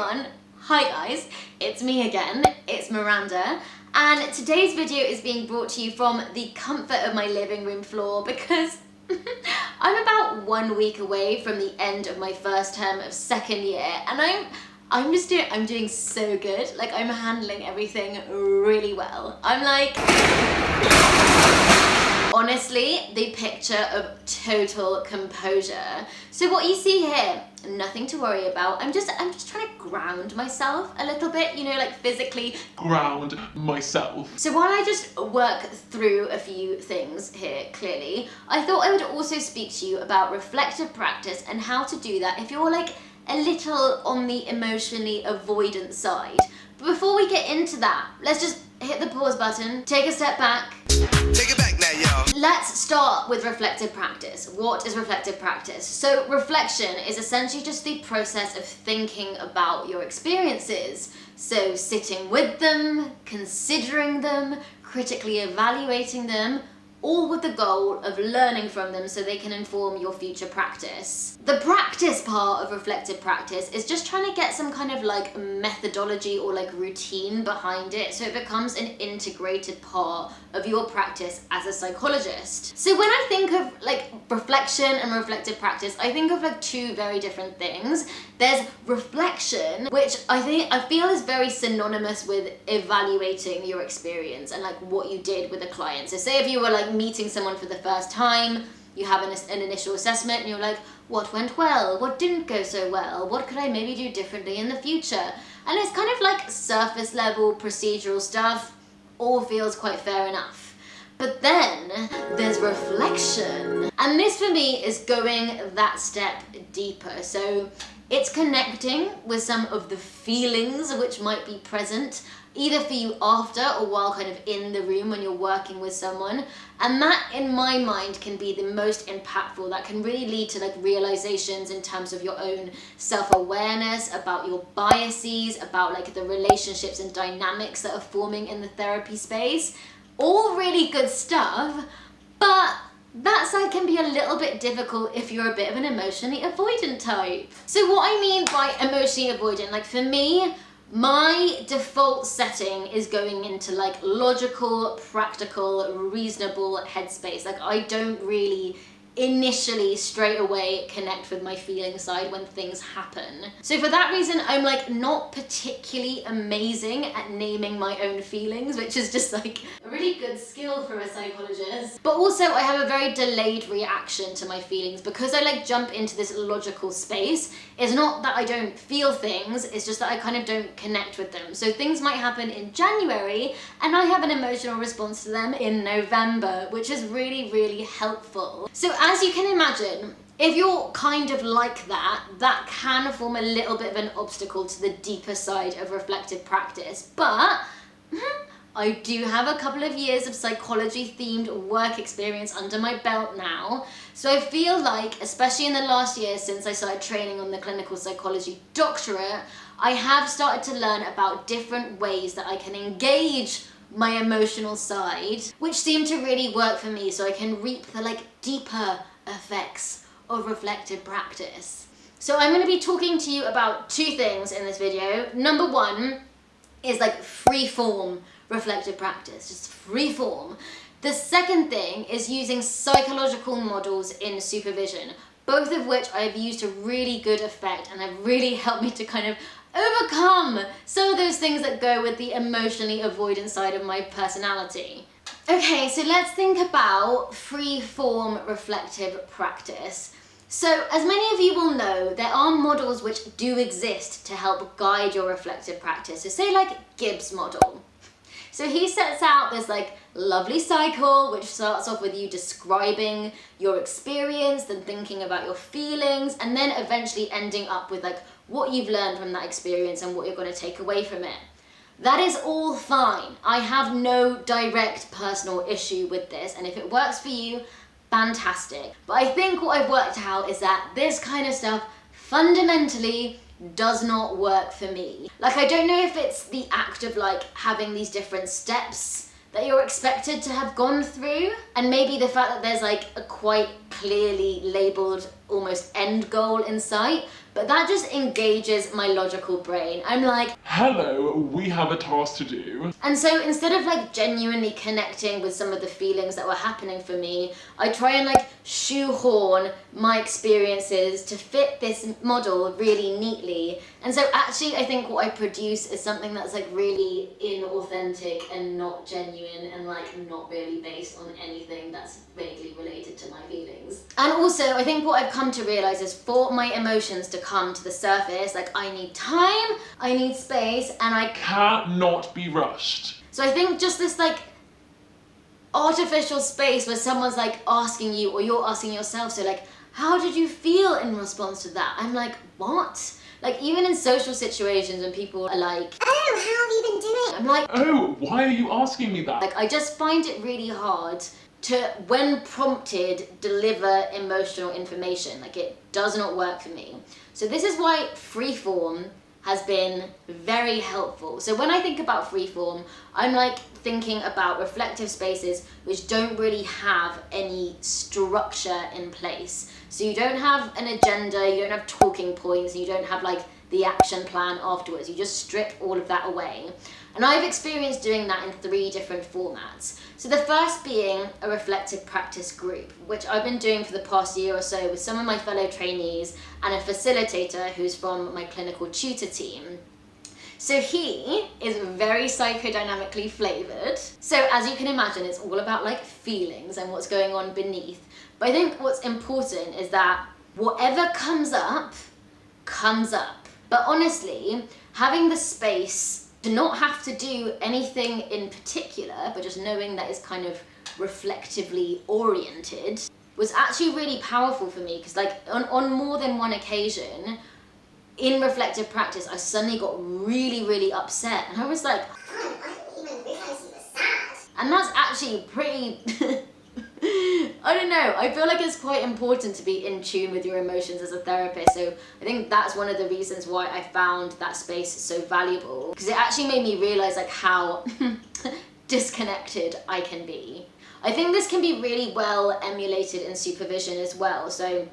everyone! Hi guys, it's me again, it's Miranda, and today's video is being brought to you from the comfort of my living room floor because I'm about 1 week away from the end of my first term of second year, and I'm doing so good. Like, I'm handling everything really well. I'm like, honestly, the picture of total composure. So what you see here, nothing to worry about. I'm just trying to ground myself a little bit, you know, like physically ground myself. So while I just work through a few things here, clearly, I thought I would also speak to you about reflective practice and how to do that if you're like a little on the emotionally avoidant side. But before we get into that, let's just hit the pause button, take a step back. Take it back now, y'all. Let's start with reflective practice. What is reflective practice? So reflection is essentially just the process of thinking about your experiences. So sitting with them, considering them, critically evaluating them, all with the goal of learning from them so they can inform your future practice. The practice part of reflective practice is just trying to get some kind of like methodology or like routine behind it so it becomes an integrated part of your practice as a psychologist. So when I think of like reflection and reflective practice, I think of like two very different things. There's reflection, which I feel is very synonymous with evaluating your experience and like what you did with a client. So say if you were like meeting someone for the first time, you have an initial assessment and you're like, what went well? What didn't go so well? What could I maybe do differently in the future? And it's kind of like surface level procedural stuff, all feels quite fair enough. But then there's reflection. And this for me is going that step deeper. So it's connecting with some of the feelings which might be present either for you after or while kind of in the room when you're working with someone. And that, in my mind, can be the most impactful. That can really lead to like realizations in terms of your own self-awareness, about your biases, about like the relationships and dynamics that are forming in the therapy space. All really good stuff, but that side can be a little bit difficult if you're a bit of an emotionally avoidant type. So what I mean by emotionally avoidant, like for me, my default setting is going into like logical, practical, reasonable headspace. Like I don't really initially straight away connect with my feeling side when things happen. So for that reason, I'm like not particularly amazing at naming my own feelings, which is just like a really good skill for a psychologist. But also I have a very delayed reaction to my feelings because I like jump into this logical space. It's not that I don't feel things, it's just that I kind of don't connect with them. So things might happen in January and I have an emotional response to them in November, which is really, really helpful. So as you can imagine, if you're kind of like that, that can form a little bit of an obstacle to the deeper side of reflective practice. But I do have a couple of years of psychology-themed work experience under my belt now. So I feel like, especially in the last year since I started training on the clinical psychology doctorate, I have started to learn about different ways that I can engage my emotional side, which seem to really work for me so I can reap the like deeper effects of reflective practice. So I'm going to be talking to you about two things in this video. Number one is like free form reflective practice, just free form. The second thing is using psychological models in supervision, both of which I've used to really good effect and have really helped me to kind of overcome some of those things that go with the emotionally avoidant side of my personality. Okay, so let's think about free form reflective practice. So as many of you will know, there are models which do exist to help guide your reflective practice. So say like Gibbs' model. So he sets out this like lovely cycle which starts off with you describing your experience, then thinking about your feelings, and then eventually ending up with like what you've learned from that experience and what you're going to take away from it. That is all fine. I have no direct personal issue with this, and if it works for you, fantastic. But I think what I've worked out is that this kind of stuff fundamentally does not work for me. Like, I don't know if it's the act of like having these different steps that you're expected to have gone through, and maybe the fact that there's like a quite clearly labeled almost end goal in sight, but that just engages my logical brain. I'm like, hello, we have a task to do. and so instead of like genuinely connecting with some of the feelings that were happening for me, I try and like shoehorn my experiences to fit this model really neatly. And so actually I think what I produce is something that's like really inauthentic and not genuine and like not really based on anything that's vaguely related to my feelings. And also I think what I've come to realize is for my emotions to come to the surface, like I need time, I need space, and I Cannot be rushed. so I think just this like artificial space where someone's like asking you or you're asking yourself, so like, how did you feel in response to that? I'm like, what? Like even in social situations when people are like, oh, how have you been doing? I'm like, Oh, why are you asking me that? like I just find it really hard to, when prompted, deliver emotional information. Like it does not work for me. So this is why freeform has been very helpful. So when I think about freeform, I'm like thinking about reflective spaces which don't really have any structure in place. So you don't have an agenda, you don't have talking points, you don't have like the action plan afterwards. You just strip all of that away. And I've experienced doing that in 3 different formats. So the first being a reflective practice group, which I've been doing for the past year or so with some of my fellow trainees and a facilitator who's from my clinical tutor team. So he is very psychodynamically flavored. So as you can imagine, it's all about like feelings and what's going on beneath. But I think what's important is that whatever comes up, comes up. But honestly, having the space to not have to do anything in particular, but just knowing that it's kind of reflectively oriented, was actually really powerful for me, because like on more than one occasion in reflective practice, I suddenly got really, really upset, and I was like, oh, I didn't even realize you were sad. And that's actually pretty I don't know, I feel like it's quite important to be in tune with your emotions as a therapist, so I think that's one of the reasons why I found that space so valuable, because it actually made me realize like how disconnected I can be. I think this can be really well emulated in supervision as well. So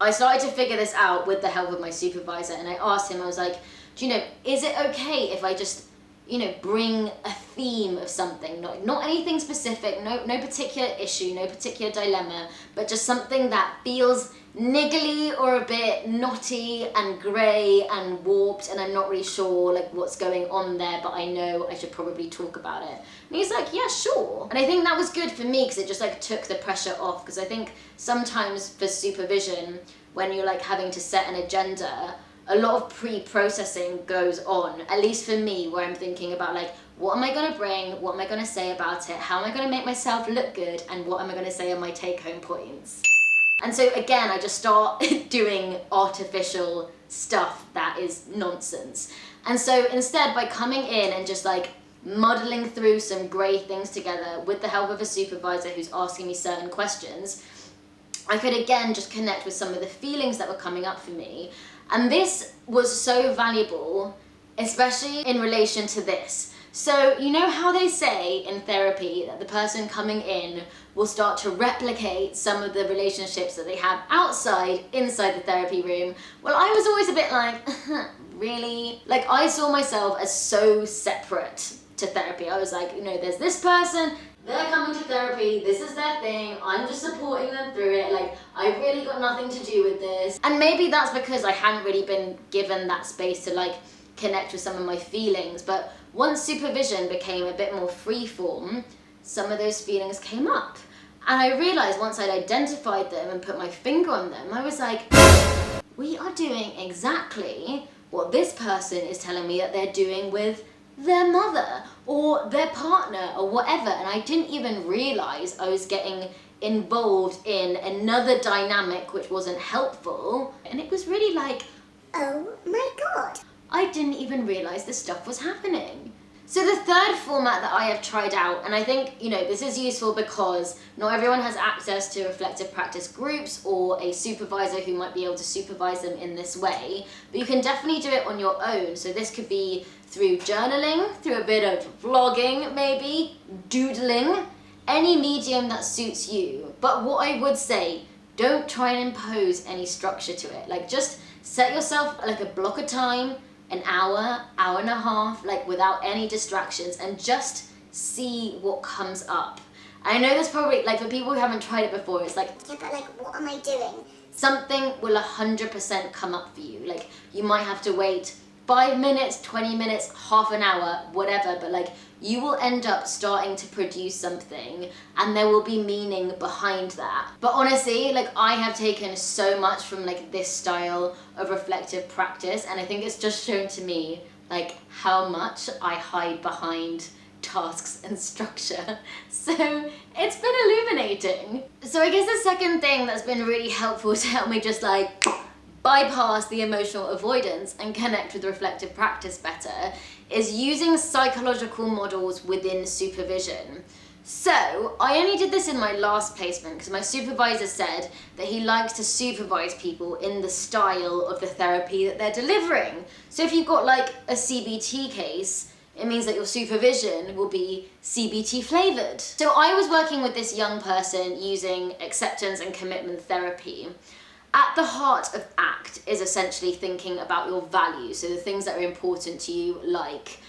I started to figure this out with the help of my supervisor, and I asked him, I was like, do you know, is it okay if I just, you know, bring a theme of something, not anything specific, no particular issue, no particular dilemma, but just something that feels niggly or a bit knotty and grey and warped, and I'm not really sure like what's going on there, but I know I should probably talk about it. And he's like, yeah, sure. And I think that was good for me, because it just like took the pressure off, because I think sometimes for supervision, when you're like having to set an agenda, a lot of pre-processing goes on, at least for me, where I'm thinking about like, what am I going to bring, what am I going to say about it, how am I going to make myself look good, and what am I going to say on my take-home points. And so again, I just start doing artificial stuff that is nonsense. And so instead, by coming in and just like muddling through some grey things together with the help of a supervisor who's asking me certain questions, I could again just connect with some of the feelings that were coming up for me. And this was so valuable, especially in relation to this. So you know how they say in therapy that the person coming in will start to replicate some of the relationships that they have inside the therapy room? Well, I was always a bit like, really? Like I saw myself as so separate to therapy. I was like, you know, there's this person, they're coming to therapy, this is their thing, I'm just supporting them through it, like, I've really got nothing to do with this. And maybe that's because I hadn't really been given that space to like connect with some of my feelings, but once supervision became a bit more freeform, some of those feelings came up. And I realized once I'd identified them and put my finger on them, I was like, we are doing exactly what this person is telling me that they're doing with their mother or their partner or whatever. And I didn't even realize I was getting involved in another dynamic which wasn't helpful. And it was really like, oh my God, I didn't even realize this stuff was happening. So the third format that I have tried out, and I think, you know, this is useful because not everyone has access to reflective practice groups or a supervisor who might be able to supervise them in this way, but you can definitely do it on your own. So this could be through journaling, through a bit of vlogging maybe, doodling, any medium that suits you. But what I would say, don't try and impose any structure to it. Like just Set yourself like a block of time, an hour, hour and a half, like without any distractions, and just see what comes up. I know there's probably, like for people who haven't tried it before, it's like, yeah, but like, what am I doing? Something will 100% come up for you. Like, you might have to wait 5 minutes, 20 minutes, half an hour, whatever, but like, you will end up starting to produce something and there will be meaning behind that. But honestly, like, I have taken so much from like this style of reflective practice, and I think it's just shown to me like how much I hide behind tasks and structure. So it's been illuminating. So I guess the second thing that's been really helpful to help me just like bypass the emotional avoidance and connect with reflective practice better is using psychological models within supervision. So I only did this in my last placement because my supervisor said that he likes to supervise people in the style of the therapy that they're delivering. So if you've got like a CBT case, it means that your supervision will be CBT flavored. So I was working with this young person using acceptance and commitment therapy. At the heart of ACT is essentially thinking about your values, so the things that are important to you, like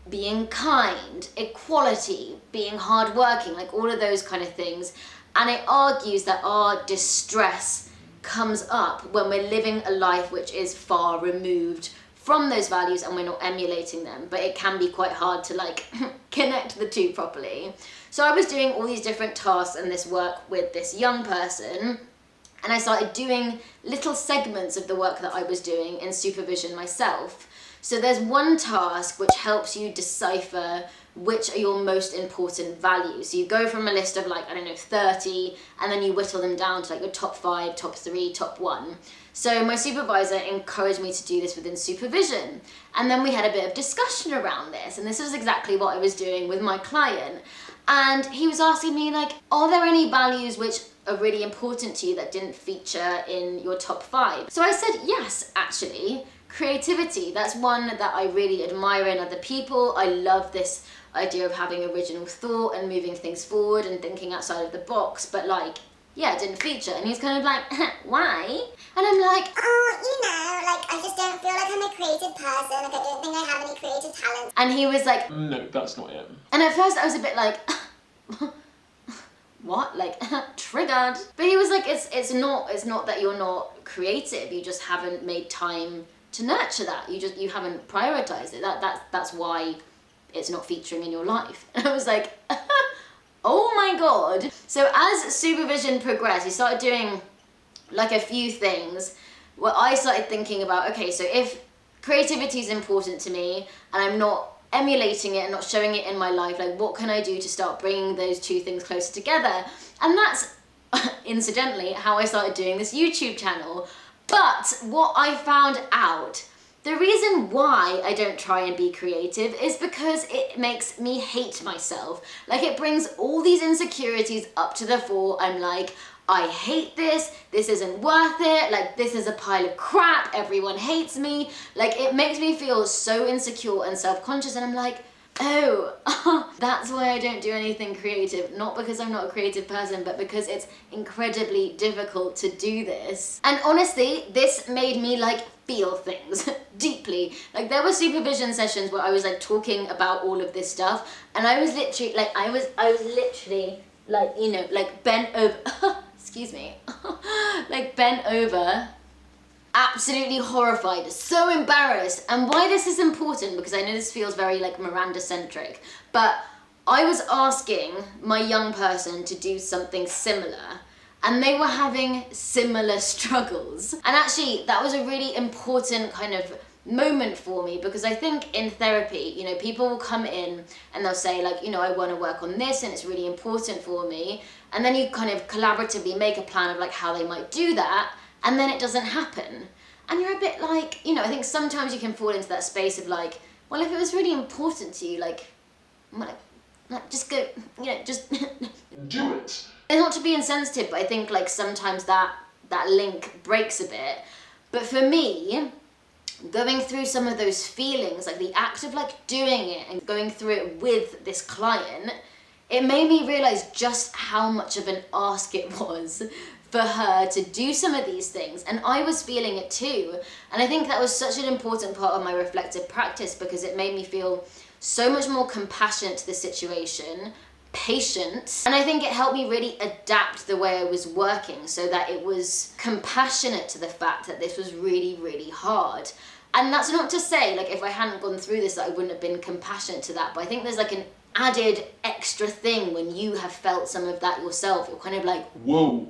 being kind, equality, being hardworking, like all of those kind of things. And it argues that our distress comes up when we're living a life which is far removed from those values and we're not emulating them, but it can be quite hard to like connect the two properly. So I was doing all these different tasks and this work with this young person, and I started doing little segments of the work that I was doing in supervision myself. So there's one task which helps you decipher which are your most important values. So you go from a list of like, I don't know, 30, and then you whittle them down to like your top 5, top 3, top 1. So my supervisor encouraged me to do this within supervision. And then we had a bit of discussion around this, and this is exactly what I was doing with my client. And he was asking me like, are there any values which are really important to you that didn't feature in your top 5? So I said, yes, actually. Creativity, that's one that I really admire in other people. I love this idea of having original thought and moving things forward and thinking outside of the box, but like, yeah, it didn't feature. And he's kind of like, why? And I'm like, oh, you know, like, I just don't feel like I'm a creative person, like I don't think I have any creative talent. And he was like, No, that's not it. and at first I was a bit like, what? Like, triggered. But he was like, it's not that you're not creative, you just haven't made time to nurture that. You haven't prioritized it. That's why it's not featuring in your life. And I was like, oh my God. So as supervision progressed, we started doing like a few things where I started thinking about, okay, so if creativity is important to me and I'm not emulating it and not showing it in my life, like what can I do to start bringing those two things closer together? And that's incidentally how I started doing this YouTube channel. But what I found out, the reason why I don't try and be creative is because it makes me hate myself. Like, it brings all these insecurities up to the fore. I'm like, I hate this isn't worth it, like this is a pile of crap, everyone hates me. Like, it makes me feel so insecure and self-conscious, and I'm like, oh, that's why I don't do anything creative. Not because I'm not a creative person, but because it's incredibly difficult to do this. And honestly, this made me like feel things deeply. Like, there were supervision sessions where I was like talking about all of this stuff, and I was literally like, I was literally like, you know, like bent over, excuse me, like bent over, absolutely horrified, so embarrassed. And why this is important, because I know this feels very like Miranda centric, but I was asking my young person to do something similar, and they were having similar struggles. And actually that was a really important kind of moment for me, because I think in therapy, you know, people will come in and they'll say like, you know, I want to work on this and it's really important for me, and then you kind of collaboratively make a plan of like how they might do that, and then it doesn't happen. And you're a bit like, you know, I think sometimes you can fall into that space of like, well, if it was really important to you, like just go, you know, just Do it. and not to be insensitive, but I think like sometimes that link breaks a bit. But for me, going through some of those feelings, like the act of like doing it and going through it with this client, it made me realize just how much of an ask it was for her to do some of these things, and I was feeling it too. And I think that was such an important part of my reflective practice because it made me feel so much more compassionate to the situation, patient, and I think it helped me really adapt the way I was working so that it was compassionate to the fact that this was really, really hard. And that's not to say, like, if I hadn't gone through this, that I wouldn't have been compassionate to that, but I think there's like an added extra thing when you have felt some of that yourself. You're kind of like, Whoa,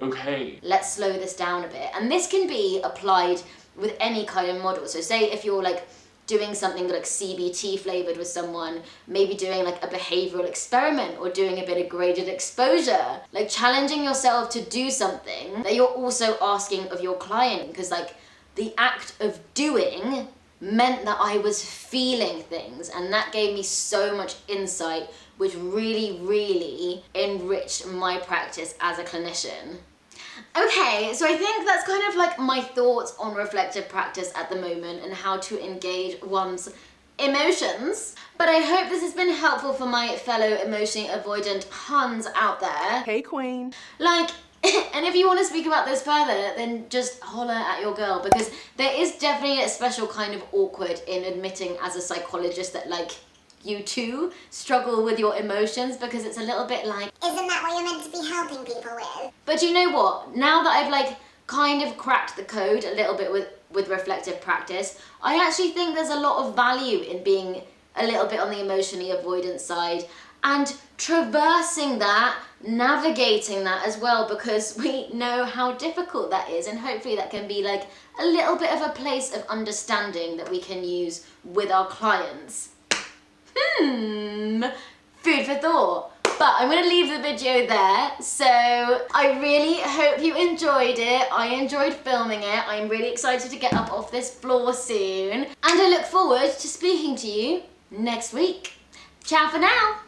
okay. let's slow this down a bit. And this can be applied with any kind of model. So say if you're like doing something like CBT flavored with someone, maybe doing like a behavioral experiment or doing a bit of graded exposure, like challenging yourself to do something that you're also asking of your client, because like the act of doing meant that I was feeling things, and that gave me so much insight, which really, really enriched my practice as a clinician. Okay, so I think that's kind of like my thoughts on reflective practice at the moment and how to engage one's emotions. But I hope this has been helpful for my fellow emotionally avoidant Huns out there. Hey, queen. Like, and if you want to speak about this further, then just holler at your girl, because there is definitely a special kind of awkward in admitting as a psychologist that like you too struggle with your emotions, because it's a little bit like, Isn't that what you're meant to be helping people with? but you know what? Now that I've like kind of cracked the code a little bit with reflective practice, I actually think there's a lot of value in being a little bit on the emotionally avoidant side and traversing that, navigating that as well, because we know how difficult that is, and hopefully that can be like a little bit of a place of understanding that we can use with our clients. Food for thought. But I'm going to leave the video there. So I really hope you enjoyed it. I enjoyed filming it. I'm really excited to get up off this floor soon. And I look forward to speaking to you next week. Ciao for now.